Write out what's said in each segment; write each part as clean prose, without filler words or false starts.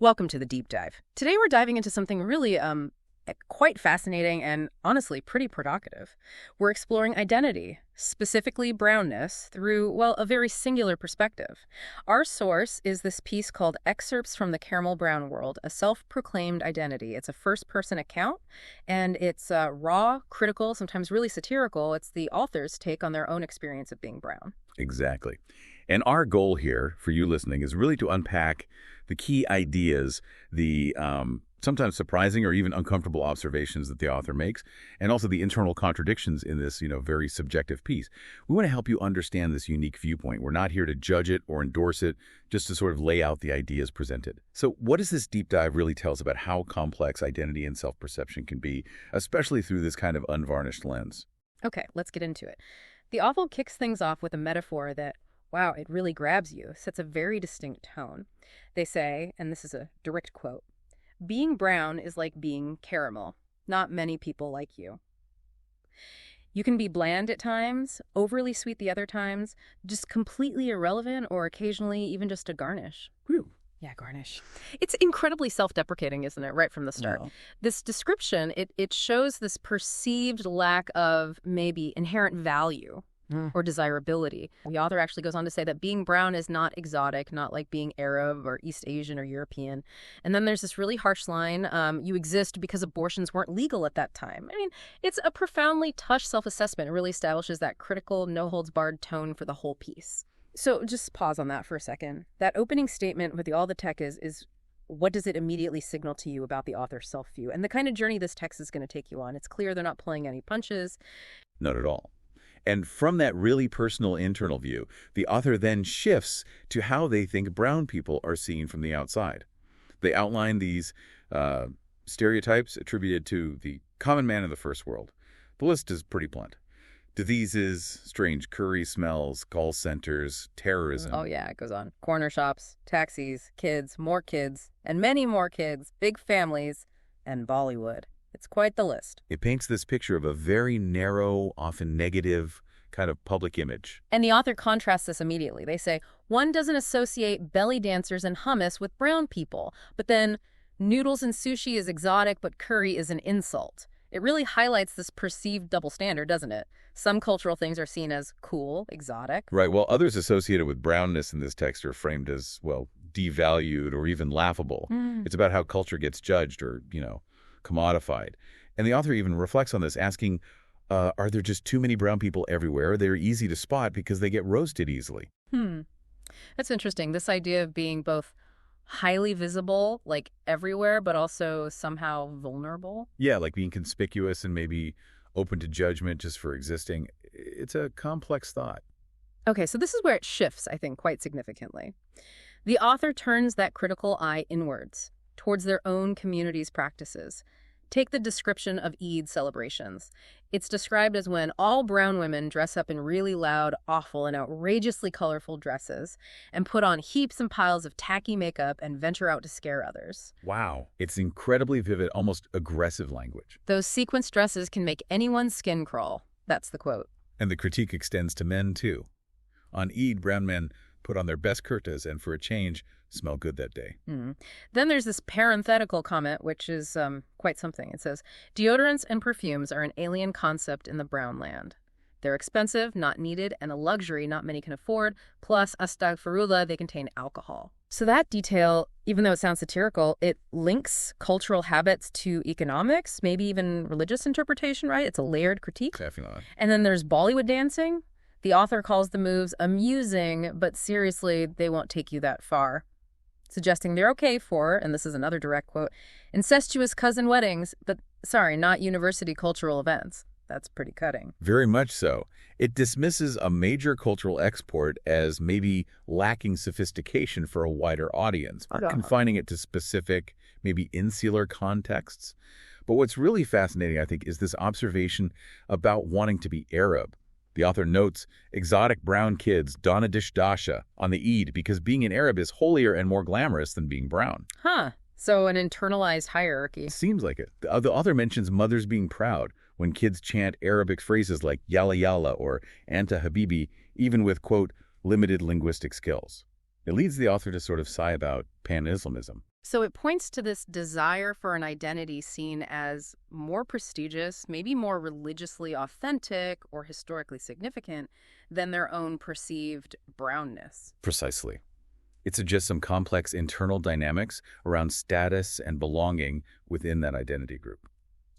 Welcome to the deep dive. Today we're diving into something really quite fascinating and honestly pretty provocative. We're exploring identity, specifically brownness, through, well, a very singular perspective. Our source is this piece called Excerpts from the Caramel Brown World, a self-proclaimed identity. It's a first-person account, and it's raw, critical, sometimes really satirical. It's the author's take on their own experience of being brown. Exactly. And our goal here for you listening is really to unpack the key ideas, the sometimes surprising or even uncomfortable observations that the author makes, and also the internal contradictions in this, very subjective piece. We want to help you understand this unique viewpoint. We're not here to judge it or endorse it, just to sort of lay out the ideas presented. So what does this deep dive really tell us about how complex identity and self-perception can be, especially through this kind of unvarnished lens? Okay, let's get into it. The author kicks things off with a metaphor that, wow, it really grabs you, sets a very distinct tone. They say, and this is a direct quote, "Being brown is like being caramel. Not many people like you. You can be bland at times, overly sweet the other times, just completely irrelevant or occasionally even just a garnish." Whew. Yeah, garnish. It's incredibly self-deprecating, isn't it, right from the start? No. This description, it shows this perceived lack of maybe inherent value or desirability. The author actually goes on to say that being brown is not exotic, not like being Arab or East Asian or European. And then there's this really harsh line, you exist because abortions weren't legal at that time. I mean, it's a profoundly touched self-assessment. It really establishes that critical, no-holds-barred tone for the whole piece. So just pause on that for a second. That opening statement with all the tech is what does it immediately signal to you about the author's self-view and the kind of journey this text is going to take you on? It's clear they're not pulling any punches. Not at all. And from that really personal internal view, the author then shifts to how they think brown people are seen from the outside. They outline these stereotypes attributed to the common man of the first world. The list is pretty blunt. Diseases, strange curry smells, call centers, terrorism. Oh, yeah, it goes on. Corner shops, taxis, kids, and many more kids, big families, and Bollywood. It's quite the list. It paints this picture of a very narrow, often negative kind of public image. And the author contrasts this immediately. They say, one doesn't associate belly dancers and hummus with brown people, but then noodles and sushi is exotic, but curry is an insult. It really highlights this perceived double standard, doesn't it? Some cultural things are seen as cool, exotic. Right, while others associated with brownness in this text are framed as, well, devalued or even laughable. It's about how culture gets judged or, commodified. And the author even reflects on this, asking, are there just too many brown people everywhere? They're easy to spot because they get roasted easily. That's interesting. This idea of being both highly visible, like everywhere, but also somehow vulnerable. Yeah, like being conspicuous and maybe open to judgment just for existing. It's a complex thought. Okay, so this is where it shifts, I think, quite significantly. The author turns that critical eye inwards, towards their own community's practices. Take the description of Eid celebrations. It's described as when all brown women dress up in really loud, awful, and outrageously colorful dresses and put on heaps and piles of tacky makeup and venture out to scare others. Wow. It's incredibly vivid, almost aggressive language. Those sequenced dresses can make anyone's skin crawl. That's the quote. And the critique extends to men, too. On Eid, brown men put on their best kurtas and, for a change, smell good that day. Then there's this parenthetical comment, which is quite something. It says, deodorants and perfumes are an alien concept in the brown land. They're expensive, not needed, and a luxury not many can afford. Plus, astagfirullah, they contain alcohol. So that detail, even though it sounds satirical, it links cultural habits to economics, maybe even religious interpretation, right? It's a layered critique. Definitely. And then there's Bollywood dancing. The author calls the moves amusing, but seriously, they won't take you that far. Suggesting they're okay for, and this is another direct quote, incestuous cousin weddings, but sorry, not university cultural events. That's pretty cutting. Very much so. It dismisses a major cultural export as maybe lacking sophistication for a wider audience, confining it to specific, maybe insular contexts. But what's really fascinating, I think, is this observation about wanting to be Arab. The author notes exotic brown kids don a dish dasha on the Eid because being an Arab is holier and more glamorous than being brown. So an internalized hierarchy. Seems like it. The author mentions mothers being proud when kids chant Arabic phrases like yalla yalla or anta habibi, even with, quote, limited linguistic skills. It leads the author to sort of sigh about pan-Islamism. So it points to this desire for an identity seen as more prestigious, maybe more religiously authentic or historically significant than their own perceived brownness. Precisely. It suggests some complex internal dynamics around status and belonging within that identity group.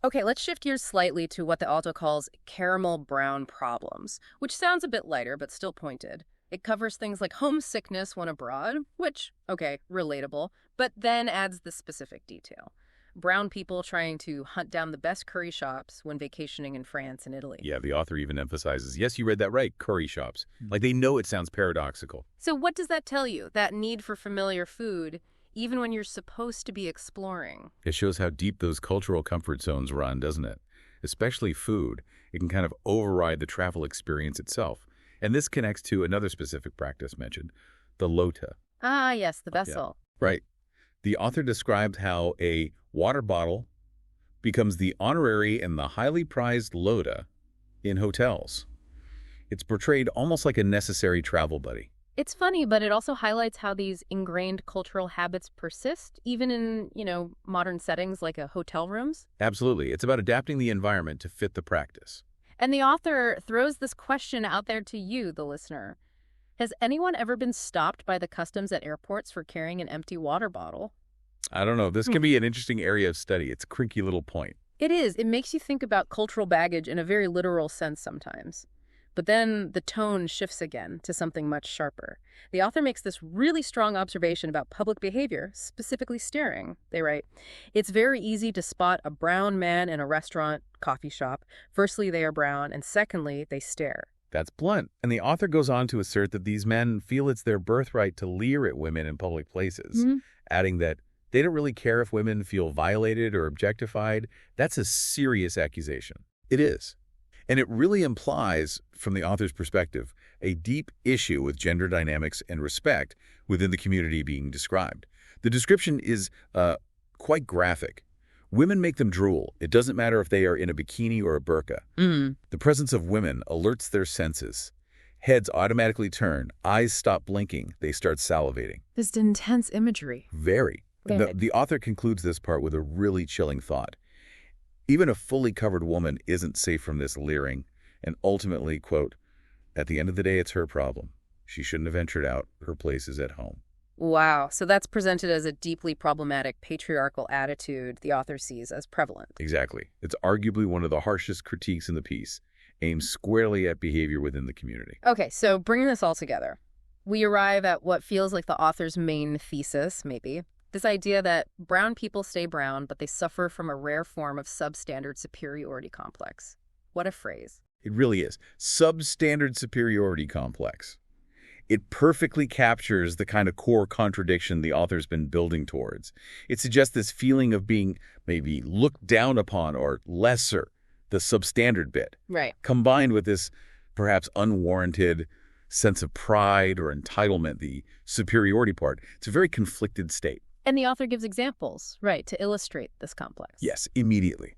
Okay, let's shift gears slightly to what the author calls caramel brown problems, which sounds a bit lighter but still pointed. It covers things like homesickness when abroad, which, okay, relatable, but then adds the specific detail. Brown people trying to hunt down the best curry shops when vacationing in France and Italy. Yeah, the author even emphasizes, yes, you read that right, curry shops. Like they know it sounds paradoxical. So what does that tell you? That need for familiar food, even when you're supposed to be exploring. It shows how deep those cultural comfort zones run, doesn't it? Especially food. It can kind of override the travel experience itself. And this connects to another specific practice mentioned, the lota. Ah, yes, the vessel. Yeah, right. The author described how a water bottle becomes the honorary and the highly prized lota in hotels. It's portrayed almost like a necessary travel buddy. It's funny, but it also highlights how these ingrained cultural habits persist, even in, modern settings like hotel rooms. Absolutely. It's about adapting the environment to fit the practice. And the author throws this question out there to you, the listener. Has anyone ever been stopped by the customs at airports for carrying an empty water bottle? I don't know. This can be an interesting area of study. It's a creaky little point. It is. It makes you think about cultural baggage in a very literal sense sometimes. But then the tone shifts again to something much sharper. The author makes this really strong observation about public behavior, specifically staring. They write, "It's very easy to spot a brown man in a restaurant, coffee shop. Firstly, they are brown, and secondly, they stare." That's blunt. And the author goes on to assert that these men feel it's their birthright to leer at women in public places, adding that they don't really care if women feel violated or objectified. That's a serious accusation. It is. And it really implies, from the author's perspective, a deep issue with gender dynamics and respect within the community being described. The description is quite graphic. Women make them drool. It doesn't matter if they are in a bikini or a burqa. The presence of women alerts their senses. Heads automatically turn, eyes stop blinking, they start salivating. This intense imagery. Very. The author concludes this part with a really chilling thought. Even a fully covered woman isn't safe from this leering, and ultimately, quote, "At the end of the day, it's her problem. She shouldn't have ventured out. Her place is at home." Wow. So that's presented as a deeply problematic patriarchal attitude the author sees as prevalent. Exactly. It's arguably one of the harshest critiques in the piece, aimed squarely at behavior within the community. Okay, so bringing this all together, we arrive at what feels like the author's main thesis, maybe. This idea that brown people stay brown, but they suffer from a rare form of substandard superiority complex. What a phrase. It really is. Substandard superiority complex. It perfectly captures the kind of core contradiction the author's been building towards. It suggests this feeling of being maybe looked down upon or lesser, the substandard bit. Right. Combined with this perhaps unwarranted sense of pride or entitlement, the superiority part. It's a very conflicted state. And the author gives examples, right, to illustrate this complex. Yes, immediately.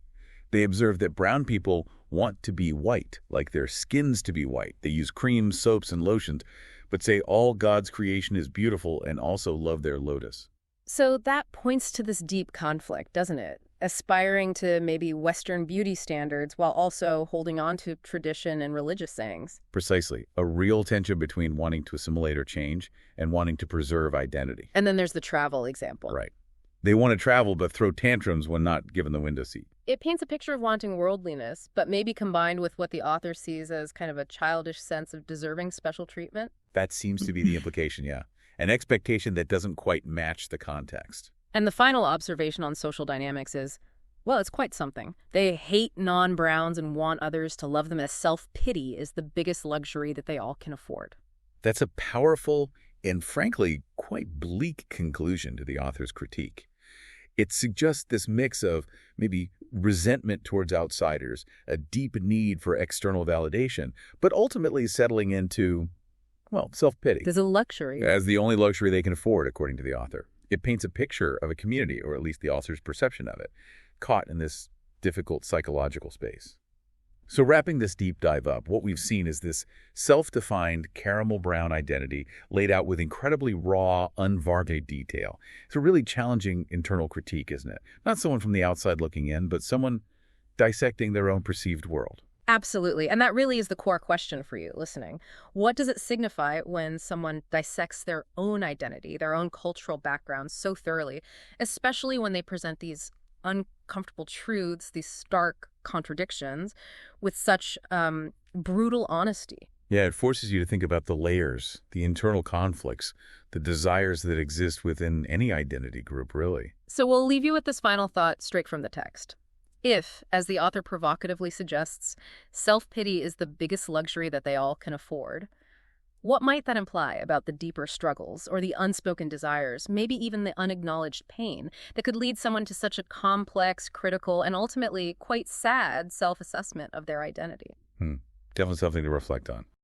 They observe that brown people want to be white, like their skins to be white. They use creams, soaps, and lotions, but say all God's creation is beautiful and also love their lotus. So that points to this deep conflict, doesn't it? Aspiring to maybe Western beauty standards while also holding on to tradition and religious sayings. Precisely. A real tension between wanting to assimilate or change and wanting to preserve identity. And then there's the travel example. Right. They want to travel but throw tantrums when not given the window seat. It paints a picture of wanting worldliness, but maybe combined with what the author sees as kind of a childish sense of deserving special treatment. That seems to be the implication, yeah. An expectation that doesn't quite match the context. And the final observation on social dynamics is, well, it's quite something. They hate non-browns and want others to love them as self-pity is the biggest luxury that they all can afford. That's a powerful and, frankly, quite bleak conclusion to the author's critique. It suggests this mix of maybe resentment towards outsiders, a deep need for external validation, but ultimately settling into, well, self-pity. There's a luxury. As the only luxury they can afford, according to the author. It paints a picture of a community, or at least the author's perception of it, caught in this difficult psychological space. So wrapping this deep dive up, what we've seen is this self-defined caramel brown identity laid out with incredibly raw, unvarnished detail. It's a really challenging internal critique, isn't it? Not someone from the outside looking in, but someone dissecting their own perceived world. Absolutely. And that really is the core question for you listening. What does it signify when someone dissects their own identity, their own cultural background so thoroughly, especially when they present these uncomfortable truths, these stark contradictions, with such brutal honesty? Yeah, it forces you to think about the layers, the internal conflicts, the desires that exist within any identity group, really. So we'll leave you with this final thought straight from the text. If, as the author provocatively suggests, self-pity is the biggest luxury that they all can afford, what might that imply about the deeper struggles or the unspoken desires, maybe even the unacknowledged pain that could lead someone to such a complex, critical, and ultimately quite sad self-assessment of their identity? Definitely something to reflect on.